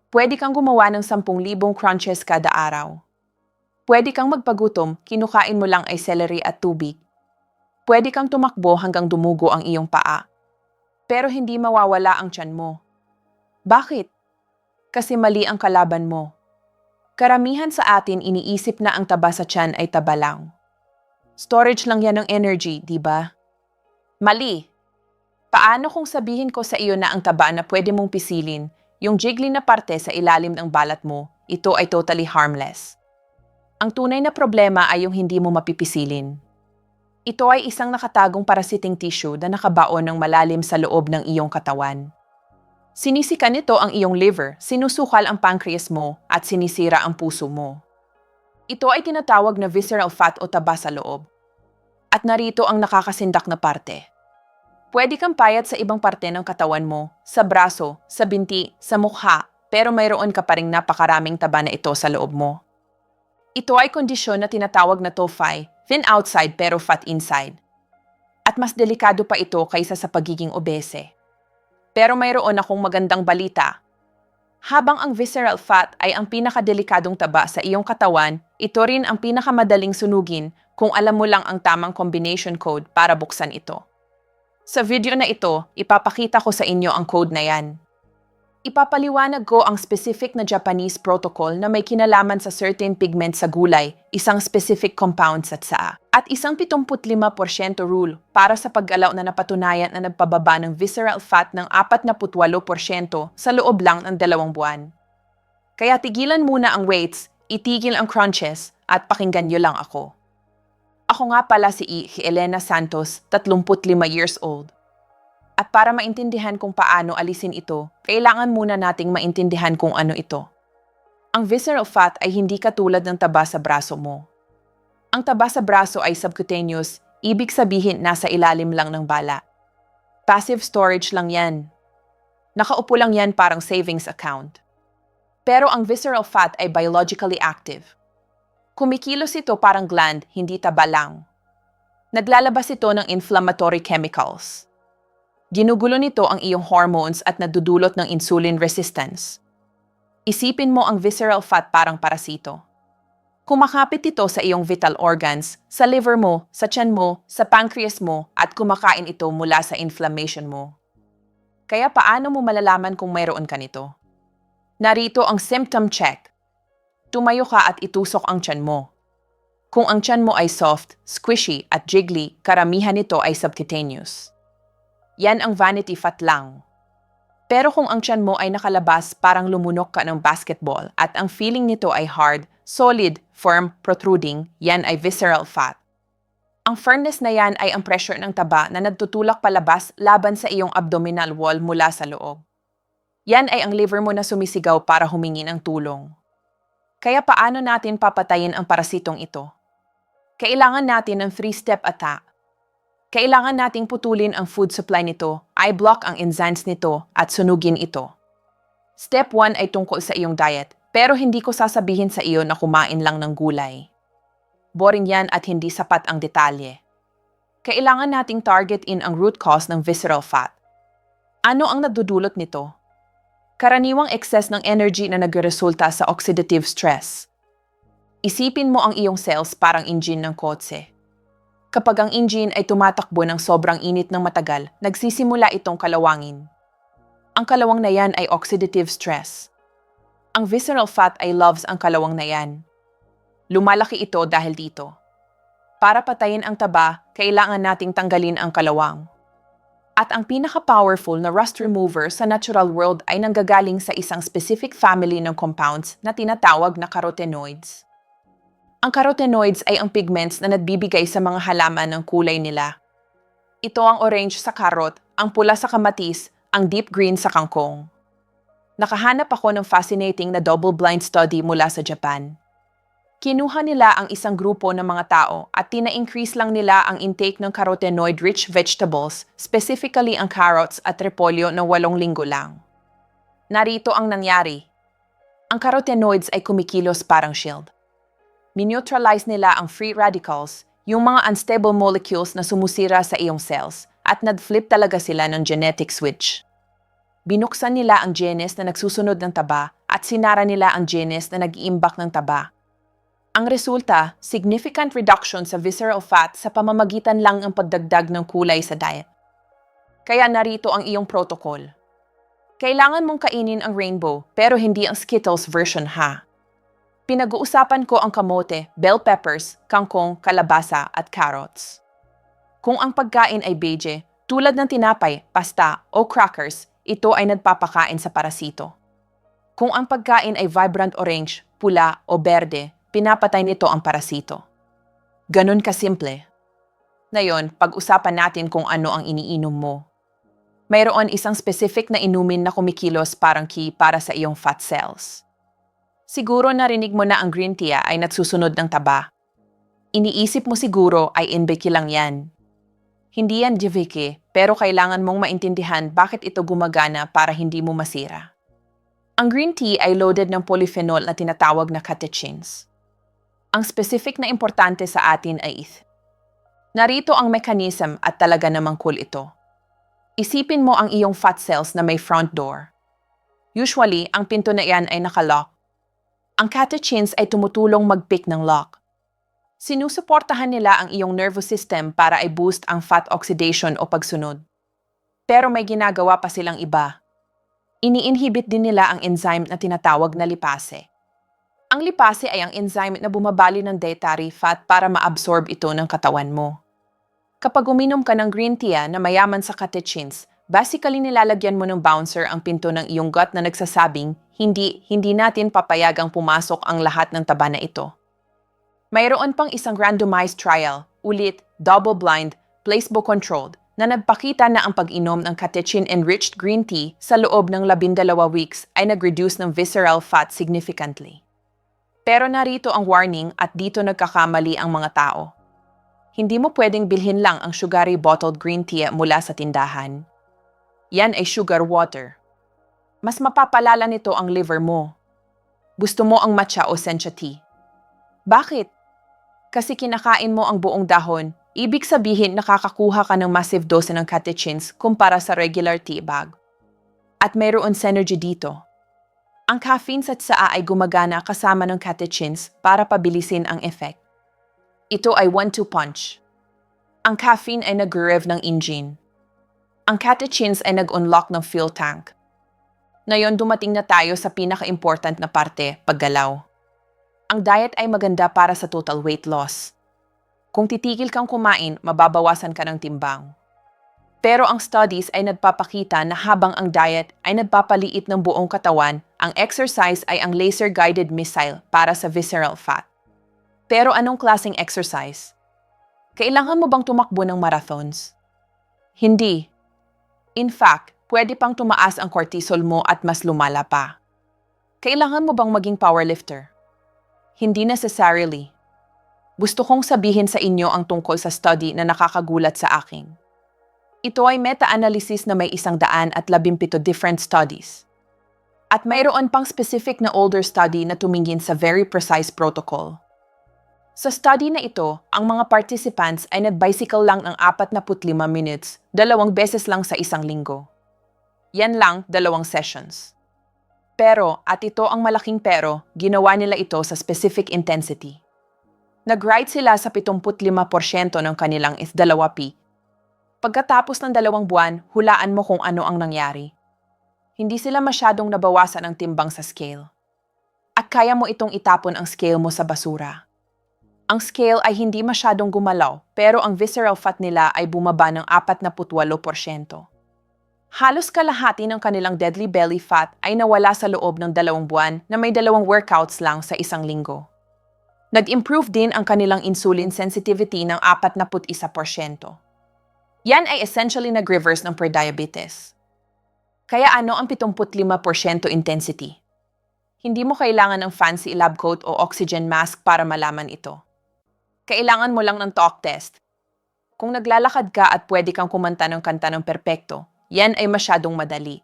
Pwede kang gumawa ng 10,000 crunches kada araw. Pwede kang magpagutom, kinukain mo lang ay celery at tubig. Pwede kang tumakbo hanggang dumugo ang iyong paa. Pero hindi mawawala ang tiyan mo. Bakit? Kasi mali ang kalaban mo. Karamihan sa atin iniisip na ang taba sa tiyan ay taba lang. Storage lang yan ng energy, di ba? Mali. Paano kung sabihin ko sa iyo na ang taba na pwede mong pisilin, yung jiggly na parte sa ilalim ng balat mo, ito ay totally harmless. Ang tunay na problema ay yung hindi mo mapipisilin. Ito ay isang nakatagong parasiting tissue na nakabaon ng malalim sa loob ng iyong katawan. Sinisikan nito ang iyong liver, sinusukal ang pancreas mo, at sinisira ang puso mo. Ito ay tinatawag na visceral fat o taba sa loob. At narito ang nakakasindak na parte. Pwede kang payat sa ibang parte ng katawan mo, sa braso, sa binti, sa mukha, pero mayroon ka pa ring napakaraming taba na ito sa loob mo. Ito ay kondisyon na tinatawag na TOFI, thin outside pero fat inside. At mas delikado pa ito kaysa sa pagiging obese. Pero mayroon akong magandang balita. Habang ang visceral fat ay ang pinakadelikadong taba sa iyong katawan, ito rin ang pinakamadaling sunugin kung alam mo lang ang tamang combination code para buksan ito. Sa video na ito, ipapakita ko sa inyo ang code na yan. Ipapaliwanag ko ang specific na Japanese protocol na may kinalaman sa certain pigment sa gulay, isang specific compound sa tsaa, at isang 75% rule para sa paggalaw na napatunayan na nagpababa ng visceral fat ng 48% sa loob lang ng 2 buwan. Kaya tigilan muna ang weights, itigil ang crunches, at pakinggan niyo lang ako. Ako nga pala si Elena Santos, 35 years old. At para maintindihan kung paano alisin ito, kailangan muna nating maintindihan kung ano ito. Ang visceral fat ay hindi katulad ng taba sa braso mo. Ang taba sa braso ay subcutaneous, ibig sabihin nasa ilalim lang ng bala. Passive storage lang yan. Nakaupo lang yan parang savings account. Pero ang visceral fat ay biologically active. Kumikilos ito parang gland, hindi taba lang. Naglalabas ito ng inflammatory chemicals. Ginugulo nito ang iyong hormones at nadudulot ng insulin resistance. Isipin mo ang visceral fat parang parasito. Kumakapit ito sa iyong vital organs, sa liver mo, sa tiyan mo, sa pancreas mo, at kumakain ito mula sa inflammation mo. Kaya paano mo malalaman kung mayroon ka nito? Narito ang symptom check. Tumayo ka at itusok ang tiyan mo. Kung ang tiyan mo ay soft, squishy, at jiggly, karamihan nito ay subcutaneous. Yan ang vanity fat lang. Pero kung ang tiyan mo ay nakalabas parang lumunok ka ng basketball at ang feeling nito ay hard, solid, firm, protruding, yan ay visceral fat. Ang firmness na yan ay ang pressure ng taba na nagtutulak palabas laban sa iyong abdominal wall mula sa loob. Yan ay ang liver mo na sumisigaw para humingi ng tulong. Kaya paano natin papatayin ang parasitong ito? Kailangan natin ng 3-step attack. Kailangan nating putulin ang food supply nito, i-block ang enzymes nito, at sunugin ito. Step 1 ay tungkol sa iyong diet, pero hindi ko sasabihin sa iyo na kumain lang ng gulay. Boring yan at hindi sapat ang detalye. Kailangan nating target in ang root cause ng visceral fat. Ano ang nadudulot nito? Karaniwang excess ng energy na nagresulta sa oxidative stress. Isipin mo ang iyong cells parang engine ng kotse. Kapag ang engine ay tumatakbo ng sobrang init ng matagal, nagsisimula itong kalawangin. Ang kalawang na yan ay oxidative stress. Ang visceral fat ay loves ang kalawang na yan. Lumalaki ito dahil dito. Para patayin ang taba, kailangan nating tanggalin ang kalawang. At ang pinaka-powerful na rust remover sa natural world ay nanggagaling sa isang specific family ng compounds na tinatawag na carotenoids. Ang carotenoids ay ang pigments na nagbibigay sa mga halaman ng kulay nila. Ito ang orange sa carrot, ang pula sa kamatis, ang deep green sa kangkong. Nakahanap ako ng fascinating na double-blind study mula sa Japan. Kinuha nila ang isang grupo ng mga tao at tina-increase lang nila ang intake ng carotenoid-rich vegetables, specifically ang carrots at repolyo na 8 linggo lang. Narito ang nangyari. Ang carotenoids ay kumikilos parang shield. Mineutralize nila ang free radicals, yung mga unstable molecules na sumusira sa iyong cells, at nag-flip talaga sila ng genetic switch. Binuksan nila ang genes na nagsusunod ng taba at sinara nila ang genes na nag-iimbak ng taba. Ang resulta, significant reduction sa visceral fat sa pamamagitan lang ng pagdagdag ng kulay sa diet. Kaya narito ang iyong protocol. Kailangan mong kainin ang rainbow pero hindi ang Skittles version ha. Pinag-uusapan ko ang kamote, bell peppers, kangkong, kalabasa at carrots. Kung ang pagkain ay beige, tulad ng tinapay, pasta o crackers, ito ay nagpapakain sa parasito. Kung ang pagkain ay vibrant orange, pula o berde, pinapatay nito ang parasito. Ganun kasimple. Ngayon, pag-usapan natin kung ano ang iniinom mo. Mayroon isang specific na inumin na kumikilos parang key para sa iyong fat cells. Siguro narinig mo na ang green tea ay nagsusunod ng taba. Iniisip mo siguro ay Inviki lang yan. Hindi yan Jiviki, pero kailangan mong maintindihan bakit ito gumagana para hindi mo masira. Ang green tea ay loaded ng polyphenol na tinatawag na catechins. Ang specific na importante sa atin ay narito ang mechanism at talaga namang cool ito. Isipin mo ang iyong fat cells na may front door. Usually, ang pinto na iyan ay nakalock. Ang catechins ay tumutulong mag-pick ng lock. Sinusuportahan nila ang iyong nervous system para i-boost ang fat oxidation o pagsunod. Pero may ginagawa pa silang iba. Ini-inhibit din nila ang enzyme na tinatawag na lipase. Ang lipase ay ang enzyme na bumabali ng dietary fat para ma-absorb ito ng katawan mo. Kapag uminom ka ng green tea na mayaman sa catechins, basically nilalagyan mo ng bouncer ang pinto ng iyong gut na nagsasabing, hindi natin papayagang pumasok ang lahat ng taba na ito. Mayroon pang isang randomized trial, ulit, double-blind, placebo-controlled, na nagpakita na ang pag-inom ng catechin-enriched green tea sa loob ng 12 weeks ay nag-reduce ng visceral fat significantly. Pero narito ang warning at dito nagkakamali ang mga tao. Hindi mo pwedeng bilhin lang ang sugary bottled green tea mula sa tindahan. Yan ay sugar water. Mas mapapalala nito ang liver mo. Gusto mo ang matcha o sencha tea. Bakit? Kasi kinakain mo ang buong dahon, ibig sabihin nakakakuha ka ng massive dose ng catechins kumpara sa regular tea bag. At mayroon synergy dito. Ang caffeine sa tsaa ay gumagana kasama ng catechins para pabilisin ang effect. Ito ay 1-2 punch. Ang caffeine ay nag-rev ng engine. Ang catechins ay nag-unlock ng fuel tank. Ngayon dumating na tayo sa pinaka-important na parte, paggalaw. Ang diet ay maganda para sa total weight loss. Kung titigil kang kumain, mababawasan ka ng timbang. Pero ang studies ay nagpapakita na habang ang diet ay nagpapaliit ng buong katawan, ang exercise ay ang laser-guided missile para sa visceral fat. Pero anong klaseng exercise? Kailangan mo bang tumakbo ng marathons? Hindi. In fact, pwede pang tumaas ang cortisol mo at mas lumala pa. Kailangan mo bang maging powerlifter? Hindi necessarily. Gusto kong sabihin sa inyo ang tungkol sa study na nakakagulat sa akin. Ito ay meta-analysis na may 117 different studies. At mayroon pang specific na older study na tumingin sa very precise protocol. Sa study na ito, ang mga participants ay nag-bicycle lang ng 45 minutes, 2 beses lang sa isang linggo. Yan lang, 2 sessions. Pero, at ito ang malaking pero, ginawa nila ito sa specific intensity. Nag-ride sila sa 75% ng kanilang is-2 Pagkatapos ng 2 buwan, hulaan mo kung ano ang nangyari. Hindi sila masyadong nabawasan ang timbang sa scale. At kaya mo itong itapon ang scale mo sa basura. Ang scale ay hindi masyadong gumalaw, pero ang visceral fat nila ay bumaba ng 48%. Halos kalahati ng kanilang deadly belly fat ay nawala sa loob ng 2 buwan na may 2 workouts lang sa isang linggo. Nag-improve din ang kanilang insulin sensitivity ng 41%. Yan ay essentially nag-reverse ng prediabetes. Kaya ano ang 75% intensity? Hindi mo kailangan ng fancy lab coat o oxygen mask para malaman ito. Kailangan mo lang ng talk test. Kung naglalakad ka at pwede kang kumanta ng kanta ng perpekto, yan ay masyadong madali.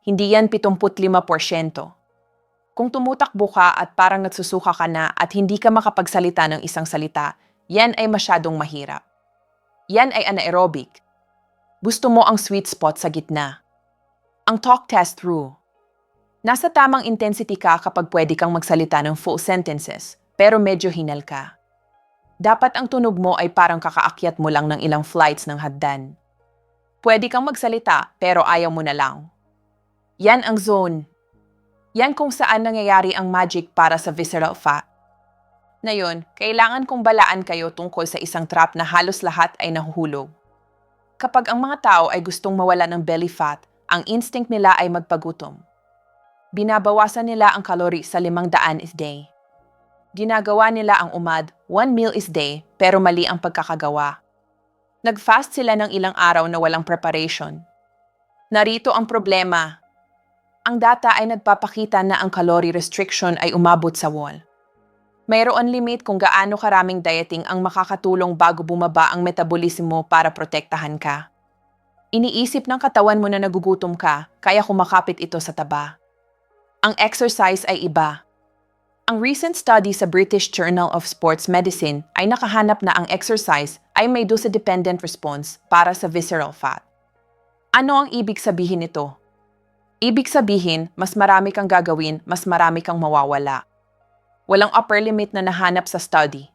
Hindi yan 75%. Kung tumutakbo ka at parang nagsusuka ka na at hindi ka makapagsalita ng isang salita, yan ay masyadong mahirap. Yan ay anaerobic. Gusto mo ang sweet spot sa gitna. Ang talk test rule. Nasa tamang intensity ka kapag pwede kang magsalita ng full sentences, pero medyo hinal ka. Dapat ang tunog mo ay parang kakaakyat mo lang ng ilang flights ng hagdan. Pwede kang magsalita, pero ayaw mo na lang. Yan ang zone. Yan kung saan nangyayari ang magic para sa visceral fat. Ngayon, kailangan kong balaan kayo tungkol sa isang trap na halos lahat ay nahuhulog. Kapag ang mga tao ay gustong mawala ng belly fat, ang instinct nila ay magpagutom. Binabawasan nila ang kalori sa 500 is day. Ginagawa nila ang umad, 1 meal is day, pero mali ang pagkakagawa. Nag-fast sila ng ilang araw na walang preparation. Narito ang problema. Ang data ay nagpapakita na ang calorie restriction ay umabot sa wall. Mayroon limit kung gaano karaming dieting ang makakatulong bago bumaba ang metabolismo para protektahan ka. Iniisip ng katawan mo na nagugutom ka, kaya kumakapit ito sa taba. Ang exercise ay iba. Ang recent study sa British Journal of Sports Medicine ay nakahanap na ang exercise ay may dose-dependent response para sa visceral fat. Ano ang ibig sabihin nito? Ibig sabihin, mas marami kang gagawin, mas marami kang mawawala. Walang upper limit na nahanap sa study.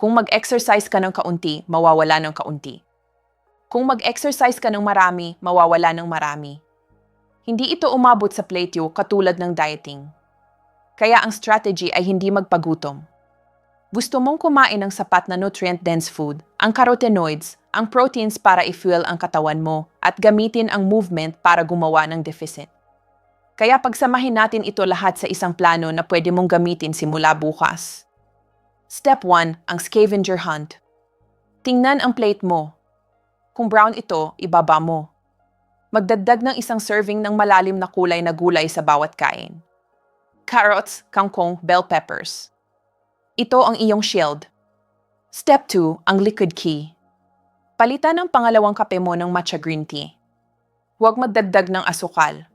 Kung mag-exercise ka ng kaunti, mawawala ng kaunti. Kung mag-exercise ka ng marami, mawawala ng marami. Hindi ito umabot sa plateau katulad ng dieting. Kaya ang strategy ay hindi magpagutom. Gusto mong kumain ng sapat na nutrient-dense food, ang carotenoids, ang proteins para i-fuel ang katawan mo, at gamitin ang movement para gumawa ng deficit. Kaya pagsamahin natin ito lahat sa isang plano na pwede mong gamitin simula bukas. Step 1, ang scavenger hunt. Tingnan ang plate mo. Kung brown ito, ibaba mo. Magdagdag ng isang serving ng malalim na kulay na gulay sa bawat kain. Carrots, kangkong, bell peppers. Ito ang iyong shield. Step 2, ang liquid key. Palitan ang pangalawang kape mo ng matcha green tea. Huwag magdagdag ng asukal.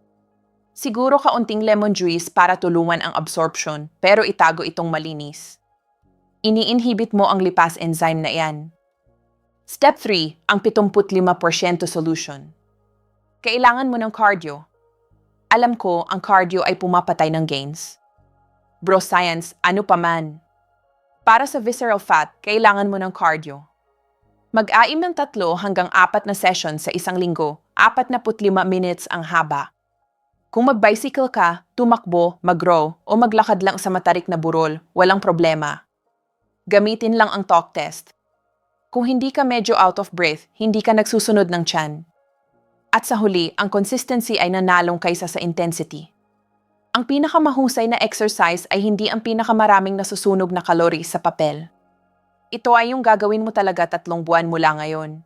Siguro kaunting lemon juice para tulungan ang absorption, pero itago itong malinis. Ini-inhibit mo ang lipase enzyme na iyan. Step 3, ang 75% solution. Kailangan mo ng cardio. Alam ko, ang cardio ay pumapatay ng gains. Bro science, ano pa man. Para sa visceral fat, kailangan mo ng cardio. Mag-aim ng 3 hanggang 4 na session sa isang linggo, 45 minutes ang haba. Kung mag-bicycle ka, tumakbo, mag-row, o maglakad lang sa matarik na burol, walang problema. Gamitin lang ang talk test. Kung hindi ka medyo out of breath, hindi ka nagsusunod ng tiyan. At sa huli, ang consistency ay nanalong kaysa sa intensity. Ang pinakamahusay na exercise ay hindi ang pinakamaraming nasusunog na calories sa papel. Ito ay yung gagawin mo talaga 3 buwan mula ngayon.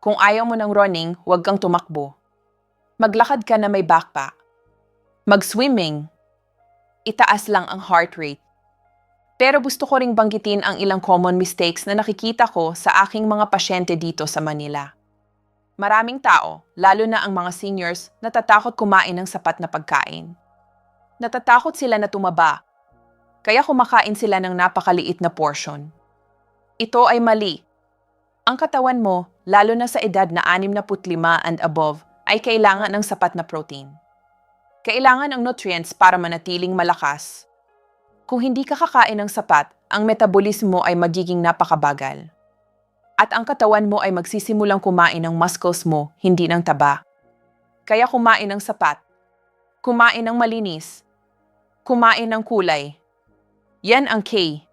Kung ayaw mo ng running, huwag kang tumakbo. Maglakad ka na may backpack. Mag-swimming. Itaas lang ang heart rate. Pero gusto ko ring banggitin ang ilang common mistakes na nakikita ko sa aking mga pasyente dito sa Manila. Maraming tao, lalo na ang mga seniors, natatakot kumain ng sapat na pagkain. Natatakot sila na tumaba. Kaya kumakain sila ng napakaliit na portion. Ito ay mali. Ang katawan mo, lalo na sa edad na 65 and above, ay kailangan ng sapat na protein. Kailangan ng nutrients para manatiling malakas. Kung hindi ka kakain ng sapat, ang metabolismo ay magiging napakabagal. At ang katawan mo ay magsisimulang kumain ng muscles mo, hindi ng taba. Kaya kumain ng sapat. Kumain ng malinis. Kumain ng kulay. Yan ang K.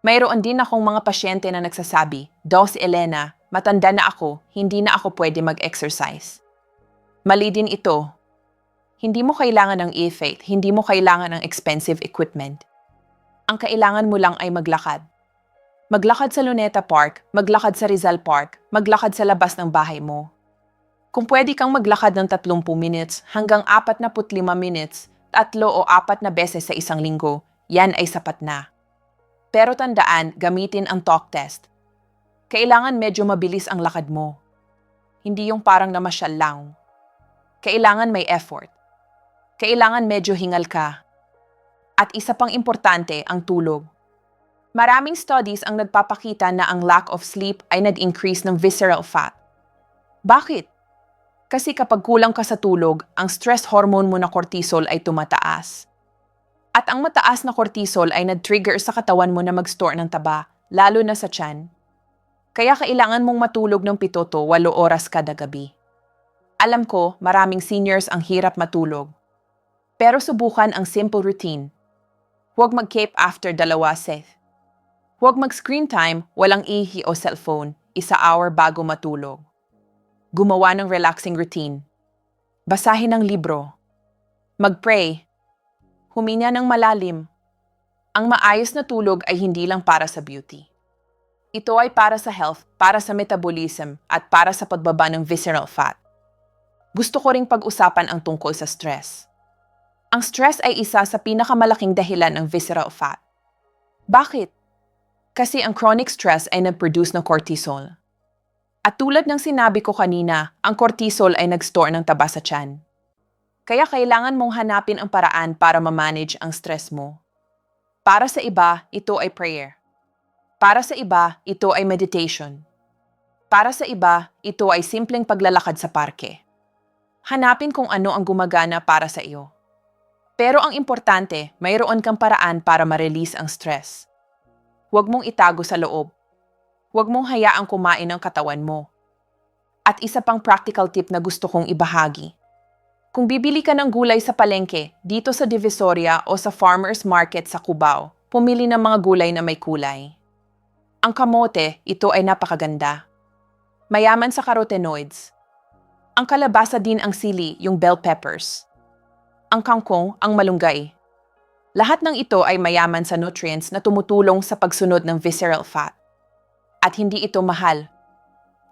Mayroon din akong mga pasyente na nagsasabi, Dos Elena, matanda na ako, hindi na ako pwede mag-exercise. Mali din ito. Hindi mo kailangan ng e-faith, hindi mo kailangan ng expensive equipment. Ang kailangan mo lang ay maglakad. Maglakad sa Luneta Park, maglakad sa Rizal Park, maglakad sa labas ng bahay mo. Kung pwede kang maglakad ng 30 minutes hanggang 45 minutes, 3 o 4 na beses sa isang linggo, yan ay sapat na. Pero tandaan, gamitin ang talk test. Kailangan medyo mabilis ang lakad mo. Hindi yung parang namasyal lang. Kailangan may effort. Kailangan medyo hingal ka. At isa pang importante, ang tulog. Maraming studies ang nagpapakita na ang lack of sleep ay nag-increase ng visceral fat. Bakit? Kasi kapag kulang ka sa tulog, ang stress hormone mo na cortisol ay tumataas. At ang mataas na cortisol ay nag-trigger sa katawan mo na mag-store ng taba, lalo na sa tiyan. Kaya kailangan mong matulog ng 7 to 8 oras kada gabi. Alam ko, maraming seniors ang hirap matulog. Pero subukan ang simple routine. Huwag mag-cape after 2 set. Huwag mag-screen time, walang ihi o cellphone, 1 hour bago matulog. Gumawa ng relaxing routine. Basahin ng libro. Mag-pray. Huminga ng malalim. Ang maayos na tulog ay hindi lang para sa beauty. Ito ay para sa health, para sa metabolism, at para sa pagbaba ng visceral fat. Gusto ko ring pag-usapan ang tungkol sa stress. Ang stress ay isa sa pinakamalaking dahilan ng visceral fat. Bakit? Kasi ang chronic stress ay nag-produce ng cortisol. At tulad ng sinabi ko kanina, ang cortisol ay nag-store ng taba sa tiyan. Kaya kailangan mong hanapin ang paraan para ma-manage ang stress mo. Para sa iba, ito ay prayer. Para sa iba, ito ay meditation. Para sa iba, ito ay simpleng paglalakad sa parke. Hanapin kung ano ang gumagana para sa iyo. Pero ang importante, mayroon kang paraan para ma-release ang stress. Huwag mong itago sa loob. Huwag mong hayaang kumain ng katawan mo. At isa pang practical tip na gusto kong ibahagi. Kung bibili ka ng gulay sa palengke, dito sa Divisoria o sa farmer's market sa Cubao, pumili ng mga gulay na may kulay. Ang kamote, ito ay napakaganda. Mayaman sa carotenoids. Ang kalabasa din ang sili, yung bell peppers. Ang kangkong, ang malunggay. Lahat ng ito ay mayaman sa nutrients na tumutulong sa pagsunod ng visceral fat. At hindi ito mahal.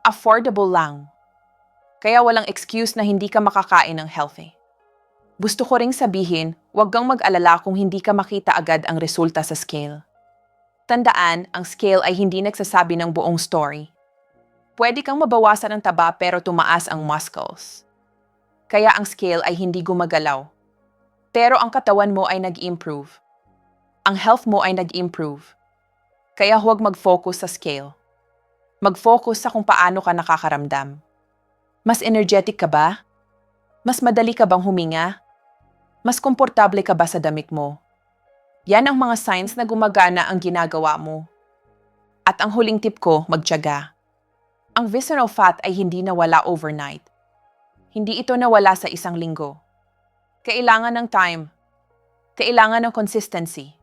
Affordable lang. Kaya walang excuse na hindi ka makakain ng healthy. Gusto ko ring sabihin, huwag kang mag-alala kung hindi ka makita agad ang resulta sa scale. Tandaan, ang scale ay hindi nagsasabi ng buong story. Pwede kang mabawasan ng taba pero tumaas ang muscles. Kaya ang scale ay hindi gumagalaw. Pero ang katawan mo ay nag-improve. Ang health mo ay nag-improve. Kaya huwag mag-focus sa scale. Mag-focus sa kung paano ka nakakaramdam. Mas energetic ka ba? Mas madali ka bang huminga? Mas komportable ka ba sa damit mo? Yan ang mga signs na gumagana ang ginagawa mo. At ang huling tip ko, magtiyaga. Ang visceral fat ay hindi nawala overnight. Hindi ito nawala sa 1 linggo. Kailangan ng time. Kailangan ng consistency.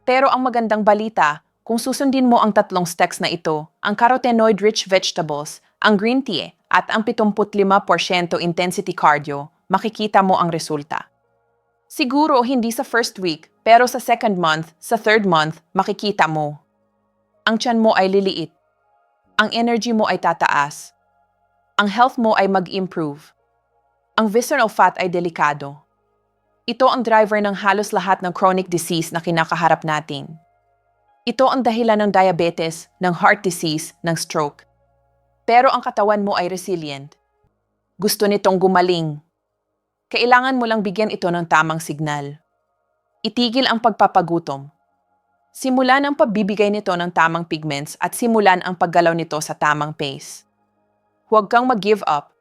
Pero ang magandang balita, kung susundin mo ang 3 steps na ito, ang carotenoid-rich vegetables, ang green tea, at ang 75% intensity cardio, makikita mo ang resulta. Siguro hindi sa first week, pero sa 2nd month, sa 3rd month, makikita mo. Ang tiyan mo ay liliit. Ang energy mo ay tataas. Ang health mo ay mag-improve. Ang visceral fat ay delikado. Ito ang driver ng halos lahat ng chronic disease na kinakaharap natin. Ito ang dahilan ng diabetes, ng heart disease, ng stroke. Pero ang katawan mo ay resilient. Gusto nitong gumaling. Kailangan mo lang bigyan ito ng tamang signal. Itigil ang pagpapagutom. Simulan ang pagbibigay nito ng tamang pigments at simulan ang paggalaw nito sa tamang pace. Huwag kang mag-give up.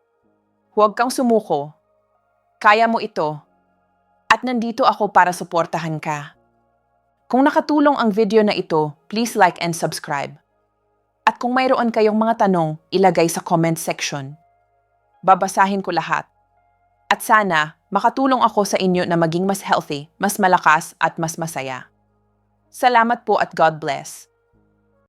Huwag kang sumuko. Kaya mo ito. At nandito ako para suportahan ka. Kung nakatulong ang video na ito, please like and subscribe. At kung mayroon kayong mga tanong, ilagay sa comment section. Babasahin ko lahat. At sana, makatulong ako sa inyo na maging mas healthy, mas malakas at mas masaya. Salamat po at God bless.